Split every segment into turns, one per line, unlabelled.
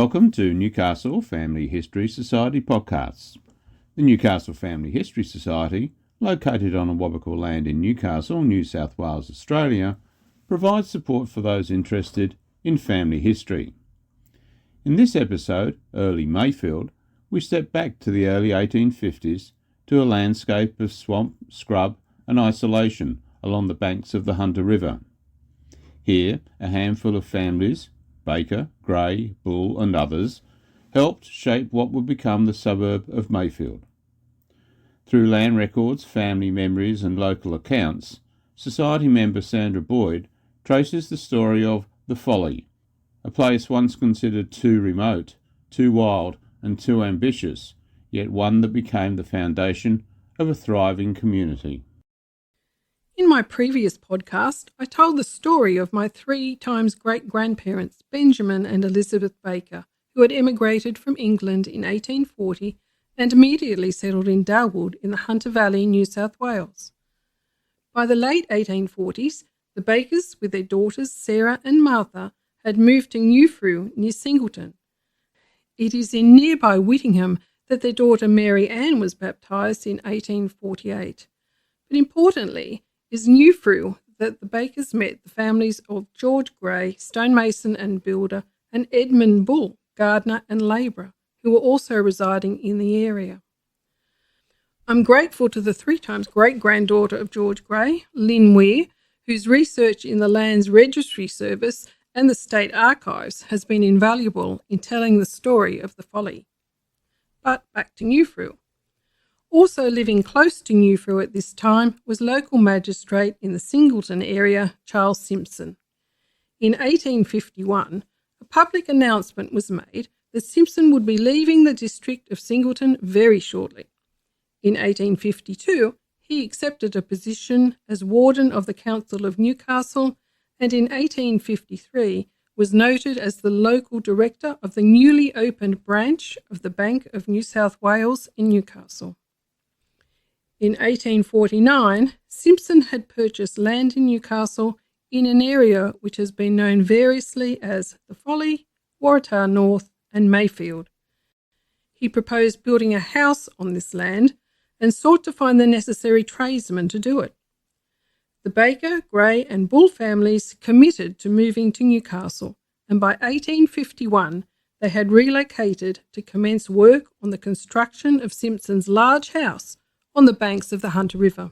Welcome to Newcastle Family History Society podcasts. The Newcastle Family History Society, located on Awabakal land in Newcastle, New South Wales, Australia, provides support for those interested in family history. In this episode, Early Mayfield, we step back to the early 1850s to a landscape of swamp, scrub and isolation along the banks of the Hunter River. Here, a handful of families, Baker, Gray, Bull and others, helped shape what would become the suburb of Mayfield. Through land records, family memories and local accounts, Society member Sandra Boyd traces the story of the Folly, a place once considered too remote, too wild and too ambitious, yet one that became the foundation of a thriving community.
In my previous podcast, I told the story of my 3 times great-grandparents, Benjamin and Elizabeth Baker, who had emigrated from England in 1840 and immediately settled in Darwood in the Hunter Valley, New South Wales. By the late 1840s, the Bakers, with their daughters Sarah and Martha, had moved to Newfrew near Singleton. It is in nearby Whittingham that their daughter Mary Ann was baptised in 1848. But importantly, is Newfrew that the Bakers met the families of George Gray, stonemason and builder, and Edmund Bull, gardener and labourer, who were also residing in the area. I'm grateful to the 3 times great-granddaughter of George Gray, Lynn Weir, whose research in the Lands Registry Service and the State Archives has been invaluable in telling the story of the Folly. But back to Newfrew. Also living close to Newfrew at this time was local magistrate in the Singleton area, Charles Simpson. In 1851, a public announcement was made that Simpson would be leaving the district of Singleton very shortly. In 1852, he accepted a position as warden of the Council of Newcastle, and in 1853 was noted as the local director of the newly opened branch of the Bank of New South Wales in Newcastle. In 1849, Simpson had purchased land in Newcastle in an area which has been known variously as the Folly, Waratah North and Mayfield. He proposed building a house on this land and sought to find the necessary tradesmen to do it. The Baker, Gray and Bull families committed to moving to Newcastle, and by 1851 they had relocated to commence work on the construction of Simpson's large house on the banks of the Hunter River.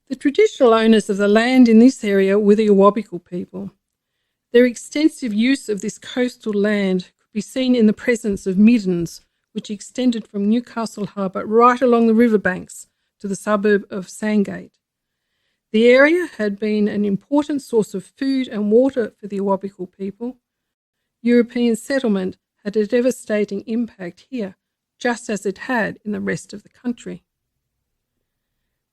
The traditional owners of the land in this area were the Awabakal people. Their extensive use of this coastal land could be seen in the presence of middens, which extended from Newcastle Harbour right along the riverbanks to the suburb of Sandgate. The area had been an important source of food and water for the Awabakal people. European settlement had a devastating impact here, just as it had in the rest of the country.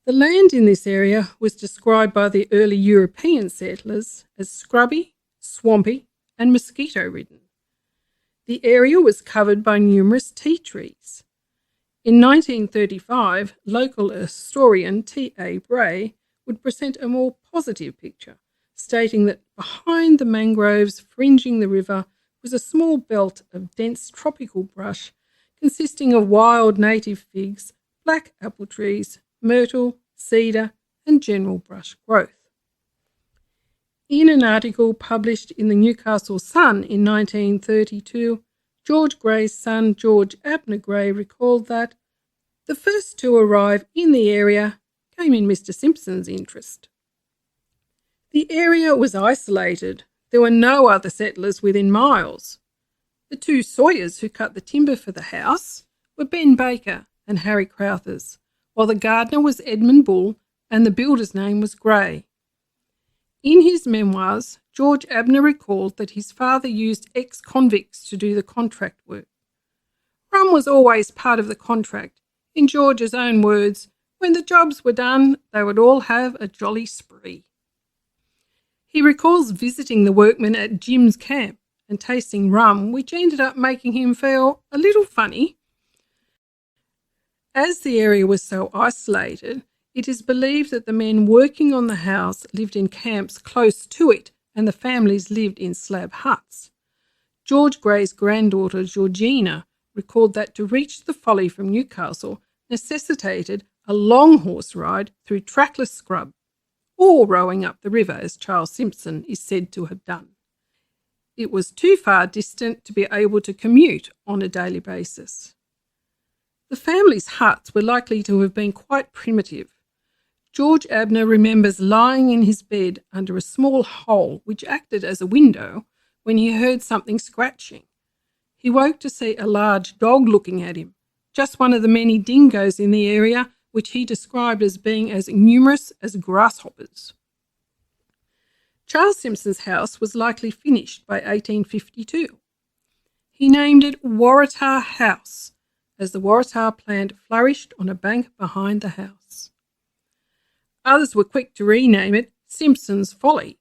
The land in this area was described by the early European settlers as scrubby, swampy and mosquito-ridden. The area was covered by numerous tea trees. In 1935, local historian T.A. Bray would present a more positive picture, stating that behind the mangroves fringing the river was a small belt of dense tropical brush consisting of wild native figs, black apple trees, myrtle, cedar and general brush growth. In an article published in the Newcastle Sun in 1932, George Gray's son George Abner Gray recalled that the first to arrive in the area came in Mr. Simpson's interest. The area was isolated. There were no other settlers within miles. The 2 sawyers who cut the timber for the house were Ben Baker and Harry Crowthers, while the gardener was Edmund Bull and the builder's name was Gray. In his memoirs, George Abner recalled that his father used ex-convicts to do the contract work. Rum was always part of the contract. In George's own words, when the jobs were done, they would all have a jolly spree. He recalls visiting the workmen at Jim's camp and tasting rum, which ended up making him feel a little funny. As the area was so isolated, it is believed that the men working on the house lived in camps close to it and the families lived in slab huts. George Grey's granddaughter Georgina recalled that to reach the Folly from Newcastle necessitated a long horse ride through trackless scrub, or rowing up the river as Charles Simpson is said to have done. It was too far distant to be able to commute on a daily basis. The family's huts were likely to have been quite primitive. George Abner remembers lying in his bed under a small hole which acted as a window when he heard something scratching. He woke to see a large dog looking at him, just one of the many dingoes in the area which he described as being as numerous as grasshoppers. Charles Simpson's house was likely finished by 1852. He named it Waratah House, as the Waratah plant flourished on a bank behind the house. Others were quick to rename it Simpson's Folly,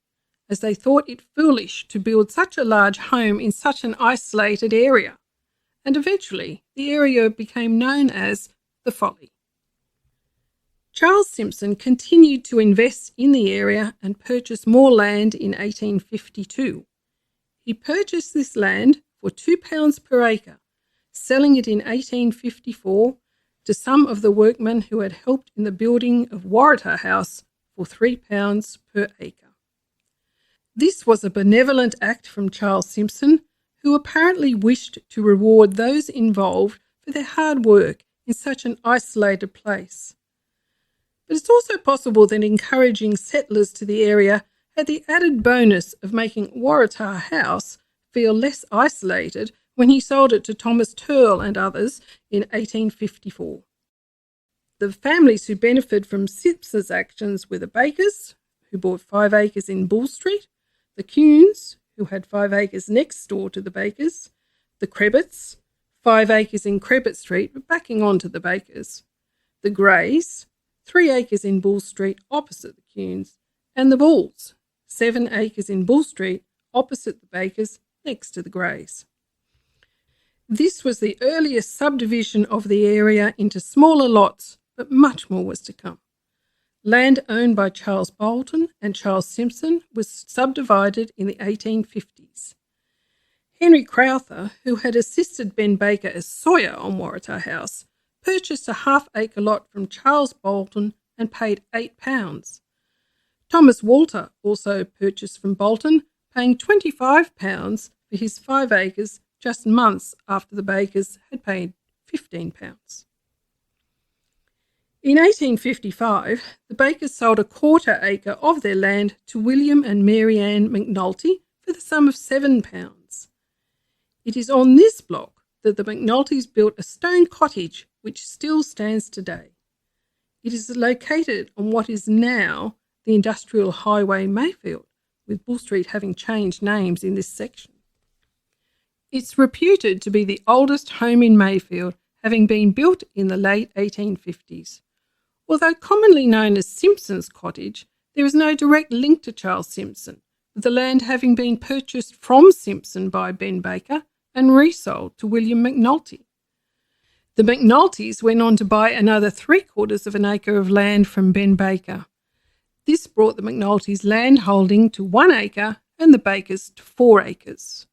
as they thought it foolish to build such a large home in such an isolated area, and eventually the area became known as the Folly. Charles Simpson continued to invest in the area and purchase more land in 1852. He purchased this land for £2 per acre, selling it in 1854 to some of the workmen who had helped in the building of Waratah House for £3 per acre. This was a benevolent act from Charles Simpson, who apparently wished to reward those involved for their hard work in such an isolated place. But it's also possible that encouraging settlers to the area had the added bonus of making Waratah House feel less isolated when he sold it to Thomas Turl and others in 1854. The families who benefited from Simpson's actions were the Bakers, who bought 5 acres in Bull Street, the Kuhns, who had 5 acres next door to the Bakers, the Crebbits, 5 acres in Crebbit Street but backing onto the Bakers, the Greys, 3 acres in Bull Street opposite the Kuhns, and the Bulls, 7 acres in Bull Street opposite the Bakers next to the Greys. This was the earliest subdivision of the area into smaller lots, but much more was to come. Land owned by Charles Bolton and Charles Simpson was subdivided in the 1850s. Henry Crowther, who had assisted Ben Baker as sawyer on Waratah House, purchased a half-acre lot from Charles Bolton and paid £8. Thomas Walter also purchased from Bolton, paying £25 for his 5 acres just months after the Bakers had paid £15. In 1855, the Bakers sold a quarter acre of their land to William and Mary Ann McNulty for the sum of £7. It is on this block that the McNultys built a stone cottage which still stands today. It is located on what is now the Industrial Highway Mayfield, with Bull Street having changed names in this section. It's reputed to be the oldest home in Mayfield, having been built in the late 1850s. Although commonly known as Simpson's Cottage, there is no direct link to Charles Simpson, with the land having been purchased from Simpson by Ben Baker and resold to William McNulty. The McNultys went on to buy another 3/4 of an acre of land from Ben Baker. This brought the McNultys' land holding to 1 acre and the Bakers to 4 acres.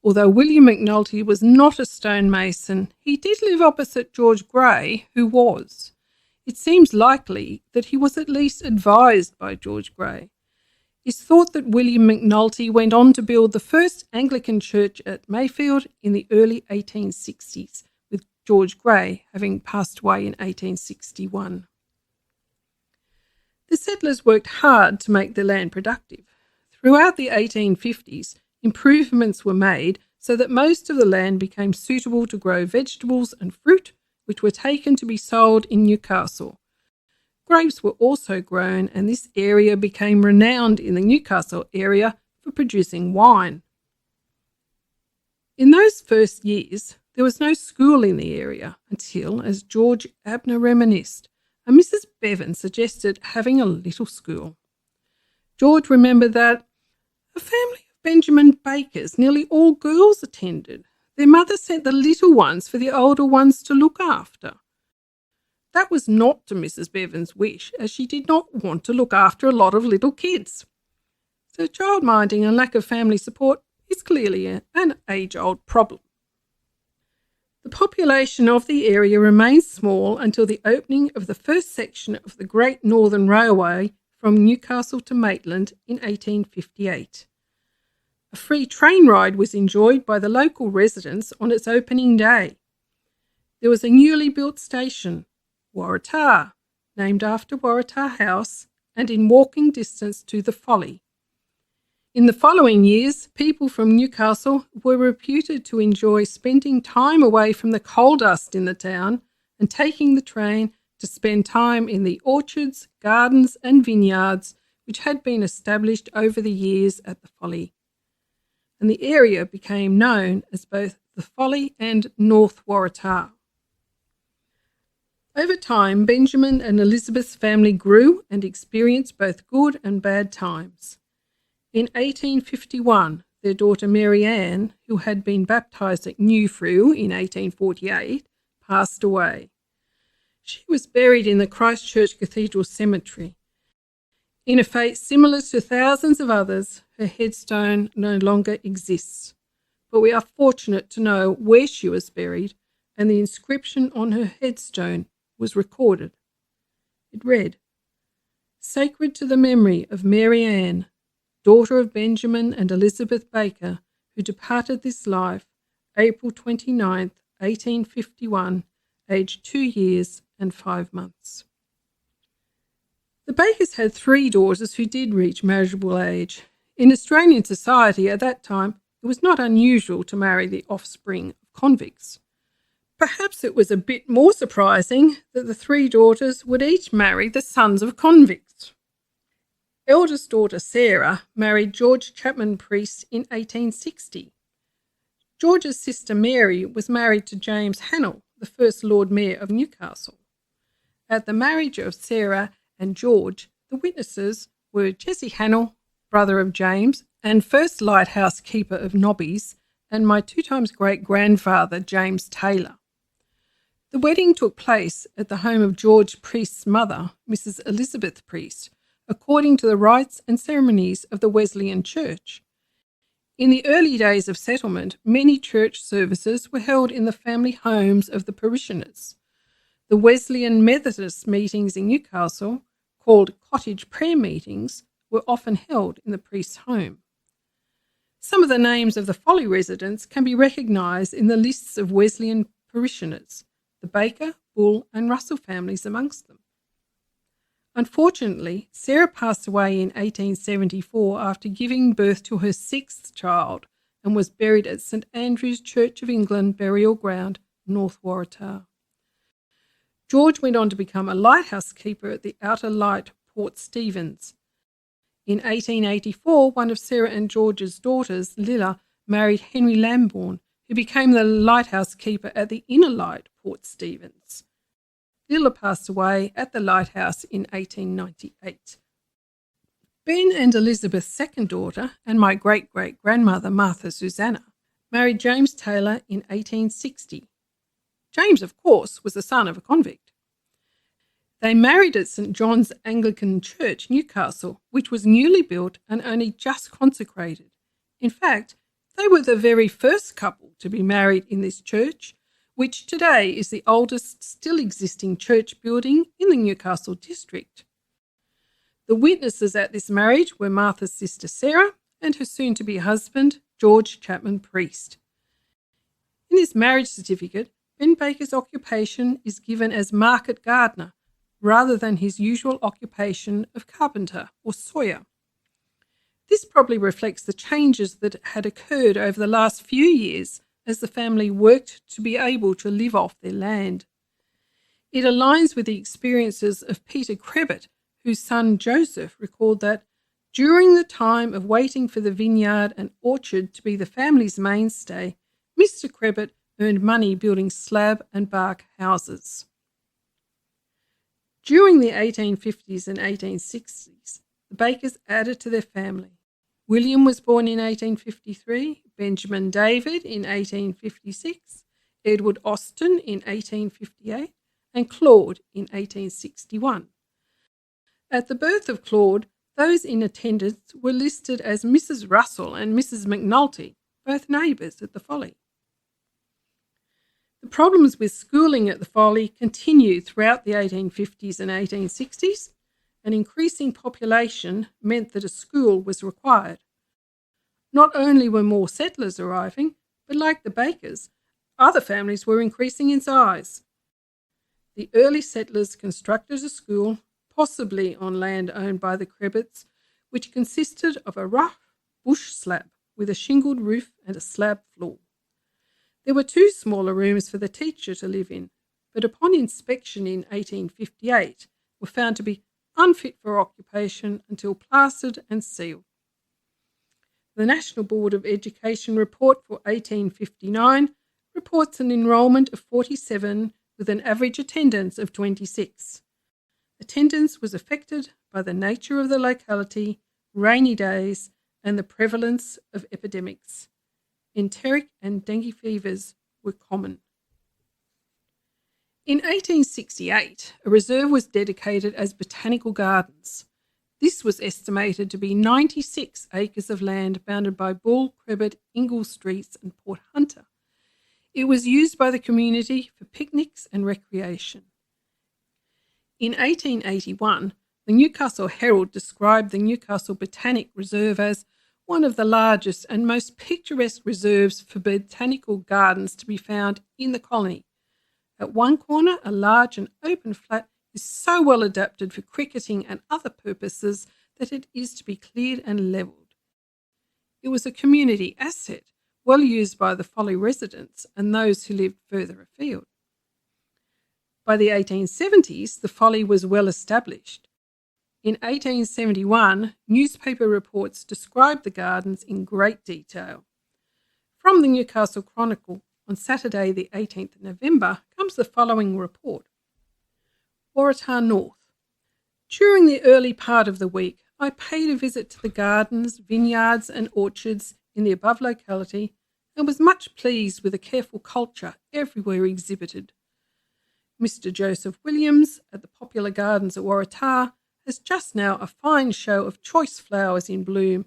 Although William McNulty was not a stonemason, he did live opposite George Grey, who was. It seems likely that he was at least advised by George Grey. It's thought that William McNulty went on to build the first Anglican church at Mayfield in the early 1860s, with George Grey having passed away in 1861. The settlers worked hard to make the land productive. Throughout the 1850s, improvements were made so that most of the land became suitable to grow vegetables and fruit, which were taken to be sold in Newcastle. Grapes were also grown, and this area became renowned in the Newcastle area for producing wine. In those first years, there was no school in the area until, as George Abner reminisced, a Mrs. Bevan suggested having a little school. George remembered that a family of Benjamin Bakers, nearly all girls, attended. Their mother sent the little ones for the older ones to look after. That was not to Mrs. Bevan's wish, as she did not want to look after a lot of little kids. So childminding and lack of family support is clearly an age-old problem. The population of the area remained small until the opening of the first section of the Great Northern Railway from Newcastle to Maitland in 1858. A free train ride was enjoyed by the local residents on its opening day. There was a newly built station, Waratah, named after Waratah House, and in walking distance to the Folly. In the following years, people from Newcastle were reputed to enjoy spending time away from the coal dust in the town and taking the train to spend time in the orchards, gardens and vineyards which had been established over the years at the Folly. And the area became known as both the Folly and North Waratah. Over time, Benjamin and Elizabeth's family grew and experienced both good and bad times. In 1851, their daughter Mary Ann, who had been baptised at Newfrew in 1848, passed away. She was buried in the Christchurch Cathedral Cemetery. In a fate similar to thousands of others, her headstone no longer exists, but we are fortunate to know where she was buried, and the inscription on her headstone was recorded. It read, "Sacred to the memory of Mary Ann, daughter of Benjamin and Elizabeth Baker, who departed this life April 29th, 1851, aged 2 years and 5 months." The Bakers had 3 daughters who did reach marriageable age. In Australian society at that time, it was not unusual to marry the offspring of convicts. Perhaps it was a bit more surprising that the 3 daughters would each marry the sons of convicts. Eldest daughter Sarah married George Chapman Priest in 1860. George's sister Mary was married to James Hannell, the first Lord Mayor of Newcastle. At the marriage of Sarah and George, the witnesses were Jesse Hannell, brother of James, and first lighthouse keeper of Nobbies, and my 2 times great-grandfather, James Taylor. The wedding took place at the home of George Priest's mother, Mrs. Elizabeth Priest, according to the rites and ceremonies of the Wesleyan Church. In the early days of settlement, many church services were held in the family homes of the parishioners. The Wesleyan Methodist meetings in Newcastle, called cottage prayer meetings, were often held in the priest's home. Some of the names of the Folly residents can be recognised in the lists of Wesleyan parishioners, the Baker, Bull and Russell families amongst them. Unfortunately, Sarah passed away in 1874 after giving birth to her 6th child and was buried at St Andrew's Church of England burial ground, North Waratah. George went on to become a lighthouse keeper at the Outer Light, Port Stephens. In 1884, one of Sarah and George's daughters, Lilla, married Henry Lambourne, who became the lighthouse keeper at the Inner Light, Port Stephens. Lilla passed away at the lighthouse in 1898. Ben and Elizabeth's second daughter, and my great-great-grandmother Martha Susanna, married James Taylor in 1860. James, of course, was the son of a convict. They married at St John's Anglican Church, Newcastle, which was newly built and only just consecrated. In fact, they were the very first couple to be married in this church, which today is the oldest still existing church building in the Newcastle district. The witnesses at this marriage were Martha's sister Sarah and her soon-to-be husband, George Chapman Priest. In this marriage certificate, Ben Baker's occupation is given as market gardener, rather than his usual occupation of carpenter or sawyer. This probably reflects the changes that had occurred over the last few years as the family worked to be able to live off their land. It aligns with the experiences of Peter Crebbett, whose son Joseph recalled that during the time of waiting for the vineyard and orchard to be the family's mainstay, Mr. Crebbett earned money building slab and bark houses. During the 1850s and 1860s, the Bakers added to their family. William was born in 1853, Benjamin David in 1856, Edward Austin in 1858, and Claude in 1861. At the birth of Claude, Those in attendance were listed as Mrs. Russell and Mrs. McNulty, both neighbours at the Folly. The problems with schooling at the Folly continued throughout the 1850s and 1860s. An increasing population meant that a school was required. Not only were more settlers arriving, but like the Bakers, other families were increasing in size. The early settlers constructed a school, possibly on land owned by the Crebbets, which consisted of a rough bush slab with a shingled roof and a slab floor. There were 2 smaller rooms for the teacher to live in, but upon inspection in 1858 were found to be unfit for occupation until plastered and sealed. The National Board of Education report for 1859 reports an enrolment of 47 with an average attendance of 26. Attendance was affected by the nature of the locality, rainy days, and the prevalence of epidemics. Enteric and dengue fevers were common. In 1868, a reserve was dedicated as Botanical Gardens. This was estimated to be 96 acres of land bounded by Bull, Crebbet, Ingle Streets and Port Hunter. It was used by the community for picnics and recreation. In 1881, the Newcastle Herald described the Newcastle Botanic Reserve as one of the largest and most picturesque reserves for botanical gardens to be found in the colony. At one corner, a large and open flat is so well adapted for cricketing and other purposes that it is to be cleared and levelled. It was a community asset, well used by the Folly residents and those who lived further afield. By the 1870s, the Folly was well established. In 1871, newspaper reports described the gardens in great detail. From the Newcastle Chronicle on Saturday the 18th of November comes the following report. Waratah North. During the early part of the week, I paid a visit to the gardens, vineyards and orchards in the above locality and was much pleased with the careful culture everywhere exhibited. Mr. Joseph Williams at the Popular Gardens at Waratah has just now a fine show of choice flowers in bloom,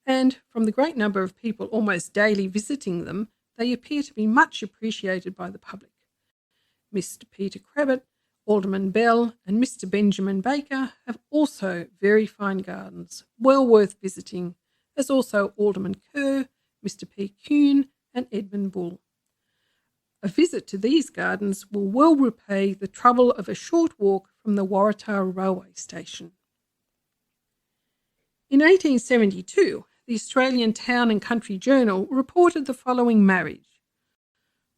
and from the great number of people almost daily visiting them, they appear to be much appreciated by the public. Mr. Peter Crebbet, Alderman Bell and Mr. Benjamin Baker have also very fine gardens, well worth visiting, as also Alderman Kerr, Mr. P. Kuhn and Edmund Bull. A visit to these gardens will well repay the trouble of a short walk from the Waratah railway station. In 1872, the Australian Town and Country Journal reported the following marriage.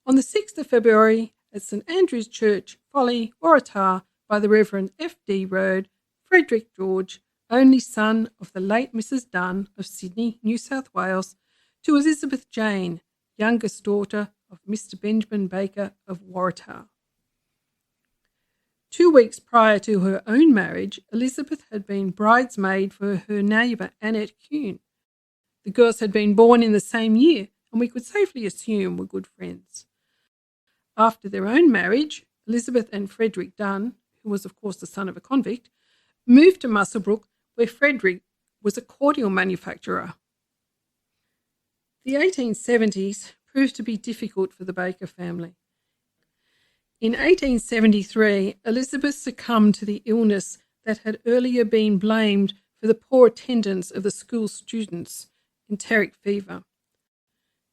On the 6th of February, at St Andrew's Church, Folly, Waratah, by the Reverend F.D. Road, Frederick George, only son of the late Mrs. Dunn of Sydney, New South Wales, to Elizabeth Jane, youngest daughter of Mr. Benjamin Baker of Waratah. 2 weeks prior to her own marriage, Elizabeth had been bridesmaid for her neighbour Annette Kuhn. The girls had been born in the same year, and we could safely assume were good friends. After their own marriage, Elizabeth and Frederick Dunn, who was of course the son of a convict, moved to Muswellbrook, where Frederick was a cordial manufacturer. The 1870s proved to be difficult for the Baker family. In 1873, Elizabeth succumbed to the illness that had earlier been blamed for the poor attendance of the school students, enteric fever.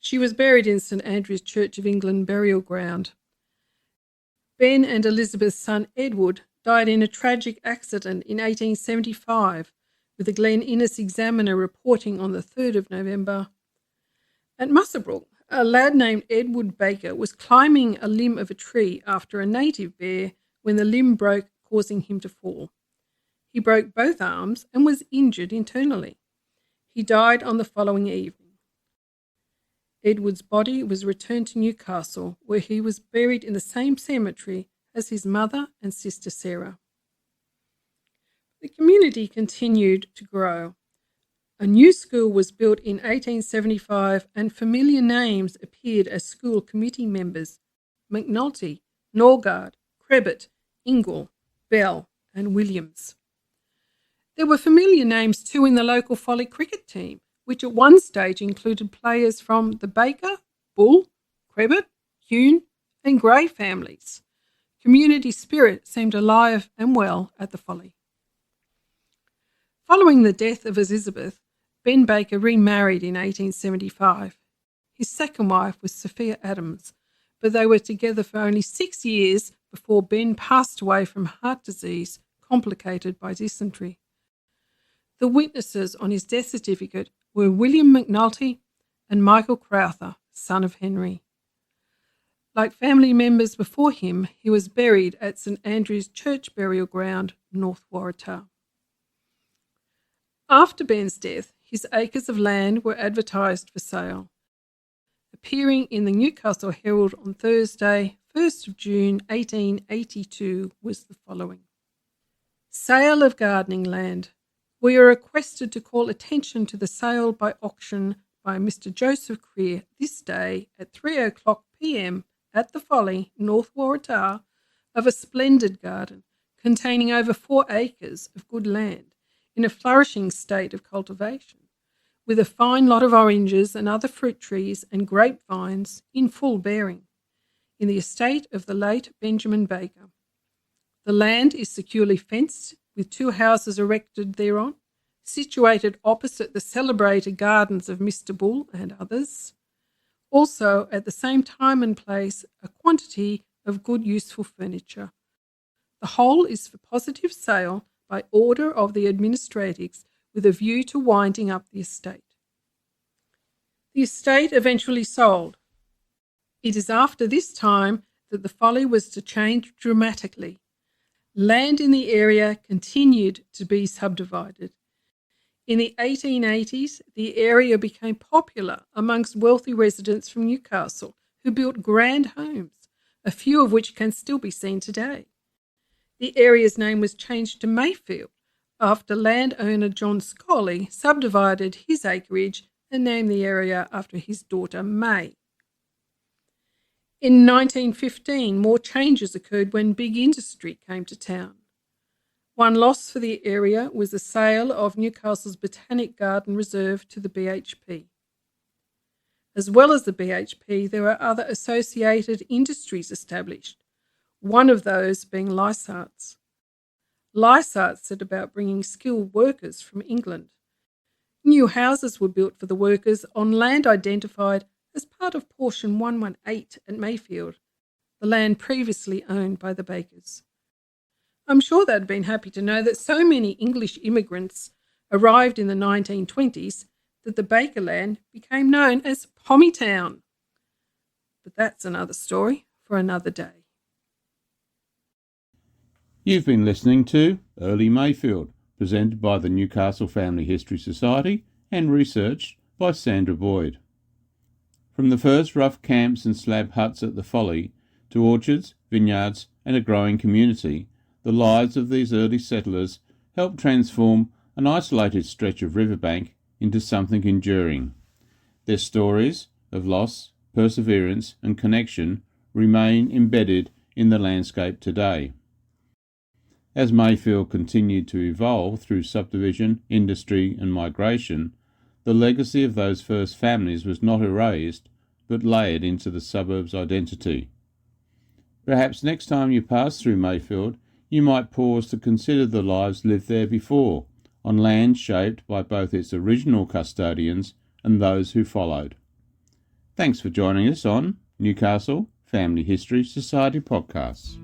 She was buried in St Andrew's Church of England burial ground. Ben and Elizabeth's son Edward died in a tragic accident in 1875, with the Glen Innes Examiner reporting on the 3rd of November. At Muswellbrook, a lad named Edward Baker was climbing a limb of a tree after a native bear when the limb broke, causing him to fall. He broke both arms and was injured internally. He died on the following evening. Edward's body was returned to Newcastle, where he was buried in the same cemetery as his mother and sister Sarah. The community continued to grow. A new school was built in 1875 and familiar names appeared as school committee members: McNulty, Norgard, Crebbet, Ingle, Bell and Williams. There were familiar names too in the local Folly cricket team, which at one stage included players from the Baker, Bull, Crebit, Hune and Grey families. Community spirit seemed alive and well at the Folly. Following the death of Elizabeth, Ben Baker remarried in 1875. His second wife was Sophia Adams, but they were together for only 6 years before Ben passed away from heart disease complicated by dysentery. The witnesses on his death certificate were William McNulty and Michael Crowther, son of Henry. Like family members before him, he was buried at St Andrew's Church Burial Ground, North Waratah. After Ben's death, his acres of land were advertised for sale. Appearing in the Newcastle Herald on Thursday, 1st of June 1882, was the following. Sale of gardening land. We are requested to call attention to the sale by auction by Mr. Joseph Creer this day at 3:00 p.m. at the Folly, North Waratah, of a splendid garden containing over 4 acres of good land in a flourishing state of cultivation, with a fine lot of oranges and other fruit trees and grapevines in full bearing, in the estate of the late Benjamin Baker. The land is securely fenced, with 2 houses erected thereon, situated opposite the celebrated gardens of Mr. Bull and others. Also, at the same time and place, a quantity of good useful furniture. The whole is for positive sale by order of the administratives, with a view to winding up the estate. The estate eventually sold. It is after this time that the Folly was to change dramatically. Land in the area continued to be subdivided. In the 1880s, the area became popular amongst wealthy residents from Newcastle who built grand homes, a few of which can still be seen today. The area's name was changed to Mayfield after landowner John Scully subdivided his acreage and named the area after his daughter May. In 1915, more changes occurred when big industry came to town. One loss for the area was the sale of Newcastle's Botanic Garden Reserve to the BHP. As well as the BHP, there were other associated industries established, one of those being Lysart's. Lysart set about bringing skilled workers from England. New houses were built for the workers on land identified as part of portion 118 at Mayfield, the land previously owned by the Bakers. I'm sure they'd been happy to know that so many English immigrants arrived in the 1920s that the Baker land became known as Pommytown. But that's another story for another day.
You've been listening to Early Mayfield, presented by the Newcastle Family History Society and researched by Sandra Boyd. From the first rough camps and slab huts at the Folly to orchards, vineyards and a growing community, the lives of these early settlers helped transform an isolated stretch of riverbank into something enduring. Their stories of loss, perseverance and connection remain embedded in the landscape today. As Mayfield continued to evolve through subdivision, industry and migration, the legacy of those first families was not erased but layered into the suburb's identity. Perhaps next time you pass through Mayfield, you might pause to consider the lives lived there before, on land shaped by both its original custodians and those who followed. Thanks for joining us on Newcastle Family History Society Podcasts.